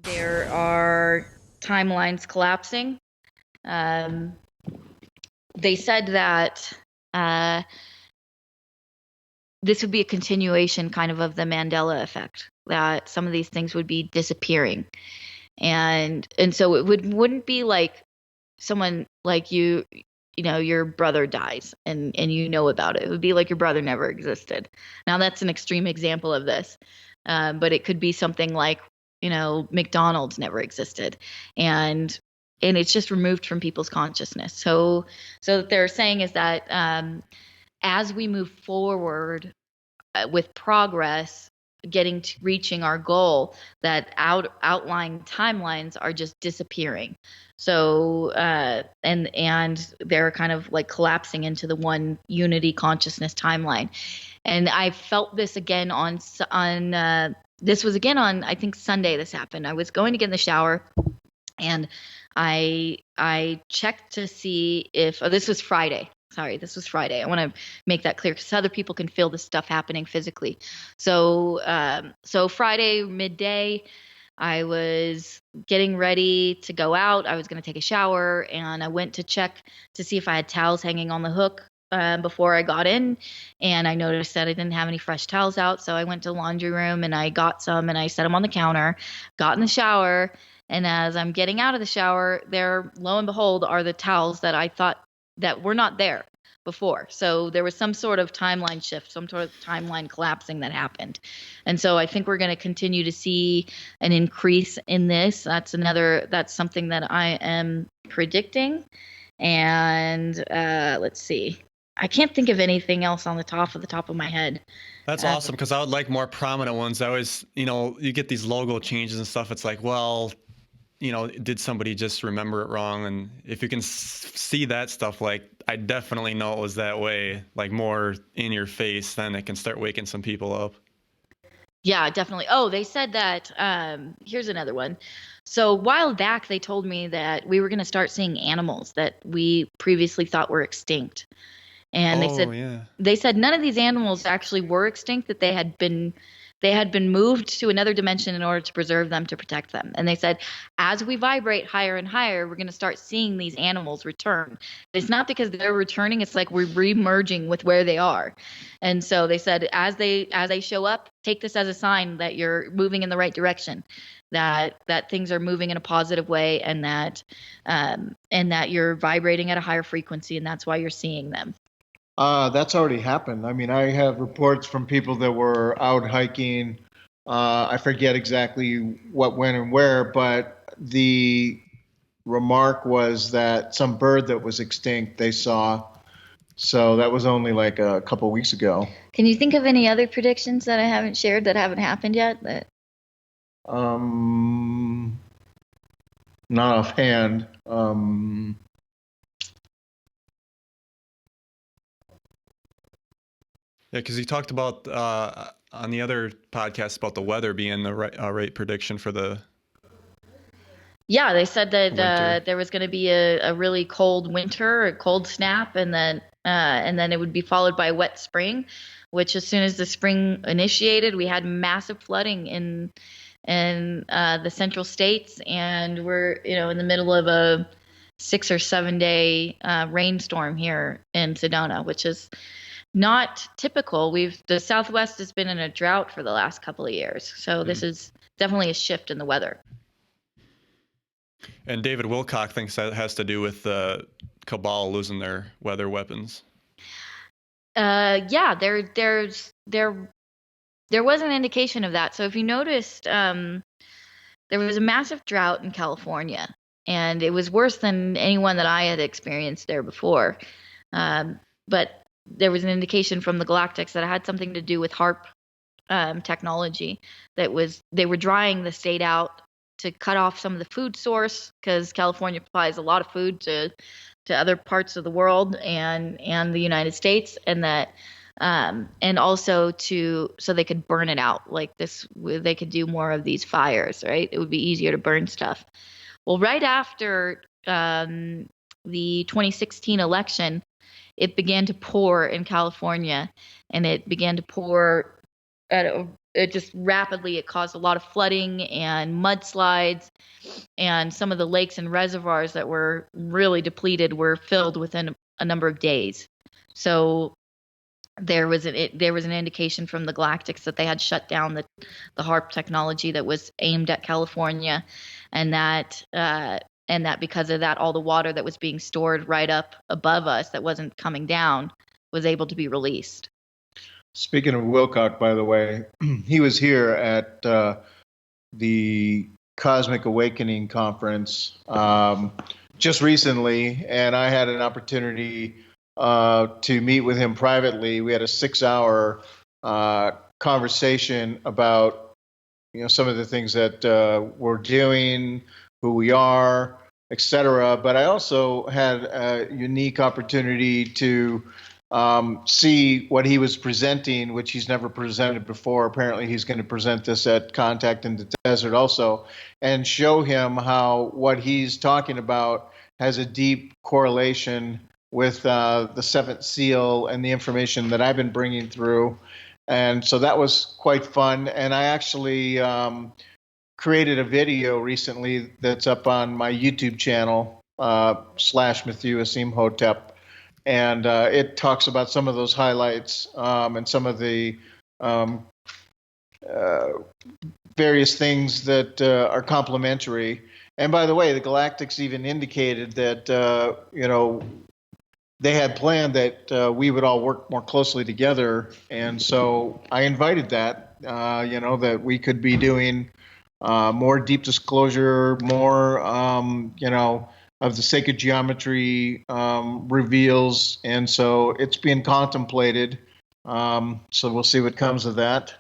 there are timelines collapsing. Um, they said that uh, this would be a continuation kind of the Mandela effect, that some of these things would be disappearing. And so it wouldn't be like someone like your brother dies and you know about it. It would be like your brother never existed. Now that's an extreme example of this. But it could be something like, McDonald's never existed. And it's just removed from people's consciousness. So what they're saying is that as we move forward with progress, getting to reaching our goal, that outlying timelines are just disappearing. So and they're kind of like collapsing into the one unity consciousness timeline. And I felt this again on this was again on, I think, Sunday. This happened. I was going to get in the shower, and I checked to see if this was Friday. Sorry, this was Friday. I want to make that clear because other people can feel this stuff happening physically. So Friday midday, I was getting ready to go out. I was going to take a shower, and I went to check to see if I had towels hanging on the hook before I got in, and I noticed that I didn't have any fresh towels out. So I went to the laundry room and I got some, and I set them on the counter, got in the shower, and as I'm getting out of the shower, there, lo and behold, are the towels that I thought that were not there before. So there was some sort of timeline shift, some sort of timeline collapsing that happened. And so I think we're going to continue to see an increase in this. That's something that I am predicting. And let's see. I can't think of anything else on the top of my head. That's awesome, because I would like more prominent ones. I always, you get these logo changes and stuff. It's like, well, did somebody just remember it wrong? And if you can see that stuff, like, I definitely know it was that way, like more in your face, then it can start waking some people up. Yeah, definitely. Oh, they said that, here's another one. So a while back, they told me that we were going to start seeing animals that we previously thought were extinct. And Oh, yeah. they said none of these animals actually were extinct, that they had been moved to another dimension in order to preserve them, to protect them. And they said, as we vibrate higher and higher, we're going to start seeing these animals return. It's not because they're returning, it's like we're re-merging with where they are. And so they said, as they show up, take this as a sign that you're moving in the right direction, that things are moving in a positive way, and that you're vibrating at a higher frequency, and that's why you're seeing them. That's already happened. I mean, I have reports from people that were out hiking. I forget exactly what, when, and where, but the remark was that some bird that was extinct they saw. So that was only like a couple weeks ago. Can you think of any other predictions that I haven't shared that haven't happened yet? Not offhand. Yeah, because you talked about on the other podcast about the weather being the right prediction for the. Yeah, they said that there was going to be a really cold winter, a cold snap, and then it would be followed by a wet spring, which, as soon as the spring initiated, we had massive flooding in the central states, and we're in the middle of a 6 or 7 day rainstorm here in Sedona, which is not typical. The Southwest has been in a drought for the last couple of years, so this is definitely a shift in the weather. And David Wilcock thinks that has to do with the cabal losing their weather weapons. Yeah, there was an indication of that. So if you noticed, there was a massive drought in California, and it was worse than anyone that I had experienced there before. But there was an indication from the Galactics that it had something to do with HARP technology. They were drying the state out to cut off some of the food source, because California supplies a lot of food to other parts of the world and the United States, and that and also so they could burn it out. Like this, they could do more of these fires, right? It would be easier to burn stuff. Well, right after the 2016 election, it began to pour in California, and it began to pour at it just rapidly, it caused a lot of flooding and mudslides, and some of the lakes and reservoirs that were really depleted were filled within a number of days. So there was an indication from the Galactics that they had shut down the HARP technology that was aimed at California, and that because of that, all the water that was being stored right up above us that wasn't coming down was able to be released. Speaking of Wilcott, by the way, he was here at the Cosmic Awakening conference just recently, and I had an opportunity to meet with him privately. We had a 6-hour conversation about some of the things that we're doing, who we are, etc. But I also had a unique opportunity to see what he was presenting, which he's never presented before. Apparently, he's going to present this at Contact in the Desert also, and show him how what he's talking about has a deep correlation with the Seventh Seal and the information that I've been bringing through. And so that was quite fun. And I actually created a video recently that's up on my YouTube channel, /Matthew Asim Hotep. And it talks about some of those highlights and some of the various things that are complementary. And by the way, the Galactics even indicated that, they had planned that we would all work more closely together. And so I invited that, that we could be doing more deep disclosure, more, of the sacred geometry reveals. And so it's being contemplated. So we'll see what comes of that.